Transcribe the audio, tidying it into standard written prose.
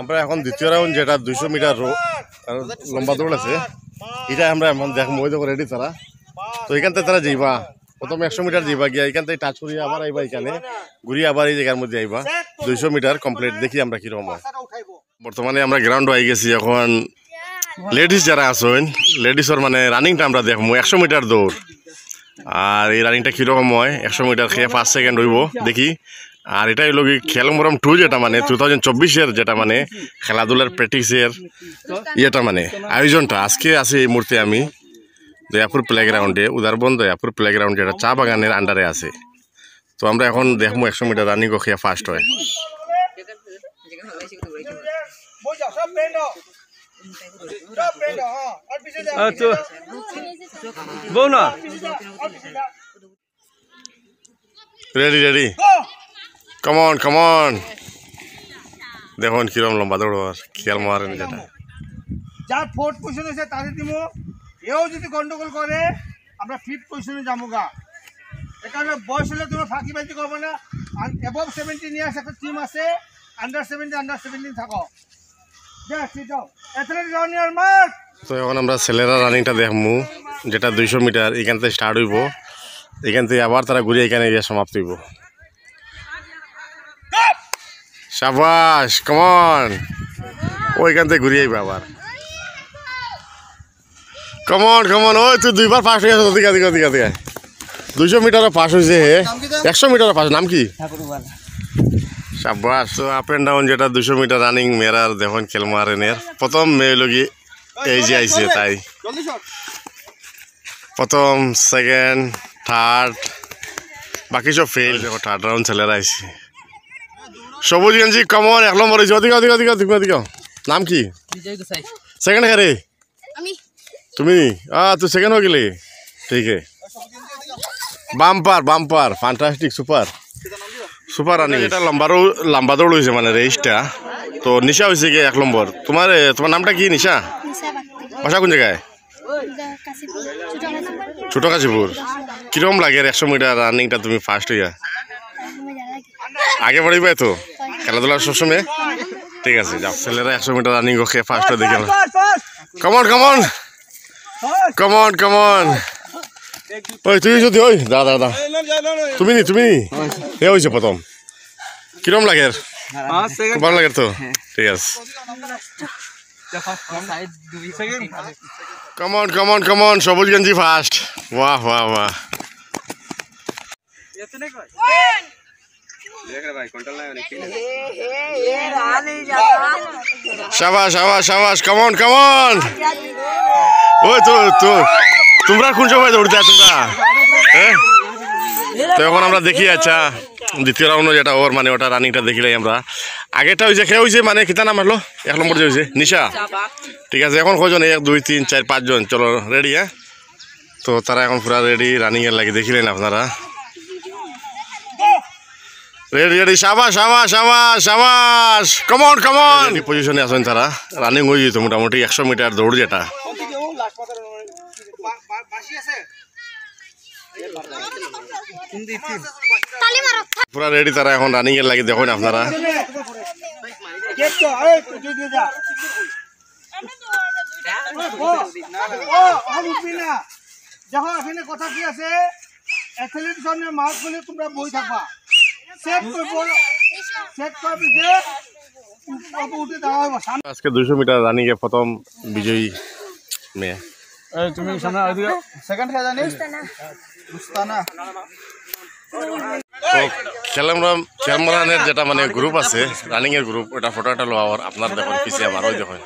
আমরা এখন দ্বিতীয় রাউন্ড যেটা 200 মিটার লম্বা দৌড় আছে এটা আমরা এখন দেখবো ওই দেখো রেডি তারা। তো এখান থেকে তারা যাইবা প্রথম 100 মিটার যাইবা গিয়া এখান থেকে টাচ করিয়া আবার আইবা এখানে ঘুরিয়ে আবার এই জায়গার মধ্যে আইবা 200 মিটার কমপ্লিট। দেখি আমরা কিরকম হয়। বর্তমানে আমরা গ্রাউন্ড আই গেছি। এখন লেডিস যারা আছেন লেডিসের মানে রানিংটা আমরা দেখবো 100 মিটার দৌড়। আর এই রানিংটা কীরকম হয় 100 মিটার খেয়ে 5 সেকেন্ড হইব দেখি। আর এটাই হলো কি খেলমরম 2 যেটা মানে 2024-এর যেটা মানে খেলাধুলার প্র্যাকটিসের ইয়েটা মানে আয়োজনটা আজকে আছে এই মুহূর্তে আমি দয়াপুর প্লেগ্রাউন্ডে উদারবন দয়াপুর প্লেগ্রাউন্ড যেটা চা বাগানের আন্ডারে আছে। তো আমরা এখন দেখবো 100 মিটার রানিং খেয়ে ফার্স্ট হয়। Ready ready common common. দেখুন কিরম লম্বা দৌড় খেয়াল মারেন যেটা যার 4th পজিশন আছে তাদের দিব। এও যদি গন্ডগোল করে আমরা 5th পজিশনে যাবগা। এখানে বয়স হলে তুমি ফাঁকিবাজি করবে না। অ্যাবভ 17 ইয়ার্স একটা টিম আছে, আন্ডার 17 থাকো। তো এখন আমরা ছেলেরা রানিংটা দেখবো যেটা 200 মিটার এখান থেকে স্টার্ট হইব। এখান থেকে আবার তারা ঘুরে এখানে গিয়ে সমাপ্ত হইব। শাবাশ কমন। ওইখান থেকে ঘুরিয়ে আইবা আবার কমন কমন। ওই তুই 2বার ফার্স্ট হয়ে গেছে। দিকা দিকা দিকা দিকা 200 মিটারও পাস হয়েছে 100 মিটারও পাস। নাম কি? শাবাশ। তো আপ এন্ড ডাউন যেটা 200 মিটার রানিং মেরার দেখুন খেল মারেনের প্রথম মেয়ে লগি এই যে আইছে তাই প্রথম সেকেন্ড থার্ড বাকি সব ফেল। দেখো থার্ড রাউন্ড ছেলেরা আইছে। সবুজ গেঞ্জি কমন 1 নম্বর হয়েছে। ওদিকে ওদিকে ওদিকে ওদিকে ওদিকে। নাম কি? সেকেন্ড খারে তুমি? তুই সেকেন্ড হয়ে গেলি। ঠিক আছে bumper bumper fantastic super super running. এটা লম্বা দৌড় হয়েছে মানে রেসটা। তো নিশা হয়েছে কি 1 নম্বর। তোমার নামটা কি? নিশা। বাসা কোন জায়গায়? ছোট কাশীপুর। কিরকম লাগে 100 মিটার রানিংটা তুমি ফার্স্ট হইয়া? আগে পড়িবে তো খেলাধুলার সবসময়। ঠিক আছে যাও। ছেলেরা 100 মিটার রানিং খেয়ে ফার্স্ট দেখে কমন কমন কমন কমন। ওই তুই যদি ওই দাদা দাদা তুমি নি তুমি এ হয়েছে প্রথম। কিরম লাগে? খুব ভালো লাগে তো। ঠিক আছে কমন কমন কমন। সবুজ গঞ্জি ফার্স্ট। বাহ বাহ বাহ। শাবাশ শাবাশ শাবাশ কমন কমন। ওই তো তো তোমরা কোন সময় দৌড়তে তোমরা? তো এখন আমরা দেখি। আচ্ছা দ্বিতীয় রাউন্ড যেটা ওর মানে ওটা রানিংটা দেখিলাই আমরা। আগেরটা হয়েছে খেয়ে হয়েছে মানে কিতা নাম হলো 1 নম্বর যে হয়েছে নিশা। ঠিক আছে এখন কজন? 1 2 3 4 5 জন। চলো রেডি। হ্যাঁ তো তারা এখন পুরা রেডি রানিংয়ের লাগে দেখিলেন আপনারা। রেডি রেডি শাবাশ শাবাশ শাবাশ শাবাশ কমন কমন। পজিশনে আছেন তারা। রানিং হয়ে যেত মোটামুটি 100 মিটার দৌড় যেটা। পুরা রেডি তারা এখন রানিং এর লাগে দেখুন আপনারা। দেখো এখানে কথা কি আছে অ্যাথলেট সামনে মার্ক করলে তোমরা বই থাকবা। আজকে 200 মিটার রানিং এ প্রথম বিজয়ী মেয়ে। তুমি সামনে সেকেন্ড খেলা জানি মুস্তানা। তো খেলমারানের যেটা মানে গ্রুপ আছে রানিং এর গ্রুপ ওটা ফটোটা লো আপনার দেখুন পিছিয়ে আমার ওই দেখুন।